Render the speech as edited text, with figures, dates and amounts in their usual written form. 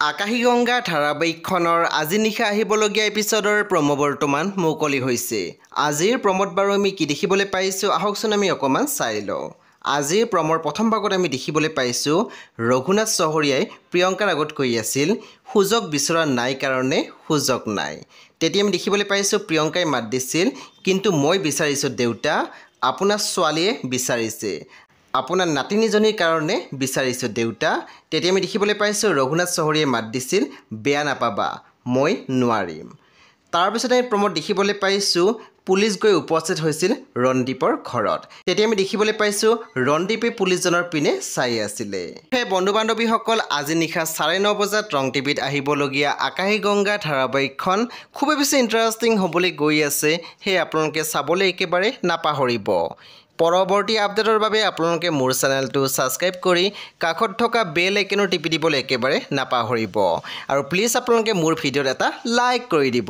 আকাশীগংগা ধাৰাবাহিকখনৰ আজি নিশা আহিবলগীয়া এপিছডৰ প্ৰমো বৰ্তমান মুকলি হৈছে। আজিৰ প্ৰমোত বাৰু আমি কি দেখিবলৈ পাইছোঁ আহকচোন আমি অকণমান চাই লওঁ। আজিৰ প্ৰমৰ প্ৰথম ভাগত আমি দেখিবলৈ পাইছোঁ ৰঘুনাথ চহৰীয়াই প্ৰিয়ংকাৰ আগত কৈ আছিল সুযোগ বিচৰা নাই কাৰণে সুযোগ নাই। তেতিয়া আমি দেখিবলৈ পাইছোঁ প্ৰিয়ংকাই মাত দিছিল, কিন্তু মই বিচাৰিছোঁ দেউতা, আপোনাৰ ছোৱালীয়ে বিচাৰিছে, আপোনাৰ নাতিনীজনীৰ কাৰণে বিচাৰিছোঁ দেউতা। তেতিয়া আমি দেখিবলৈ পাইছোঁ ৰঘুনাথ চহৰীয়াই মাত দিছিল, বেয়া নাপাবা, মই নোৱাৰিম। তাৰপিছত আমি প্ৰমোদ দেখিবলৈ পাইছোঁ পুলিচ গৈ উপস্থিত হৈছিল ৰণদীপৰ ঘৰত। তেতিয়া আমি দেখিবলৈ পাইছোঁ ৰণদীপে পুলিচজনৰ পিনে চাই আছিলে। সেই বন্ধু বান্ধৱীসকল, আজি নিশা 9:30 বজাত ৰং টিভিত আহিবলগীয়া আকাশীগংগা ধাৰাবাহিকখন খুবেই বেছি ইণ্টাৰেষ্টিং হ'বলৈ গৈ আছে। সেয়ে আপোনালোকে চাবলৈ একেবাৰে নাপাহৰিব। পৰৱৰ্তী আপডেটৰ বাবে আপোনালোকে মোৰ চেনেলটো ছাবস্ক্ৰাইব কৰি কাষত থকা বেল আইকনো টিপি দিবলৈ একেবাৰে নাপাহৰিব। আৰু প্লিজ আপোনালোকে মোৰ ভিডিঅ'ত এটা লাইক কৰি দিব।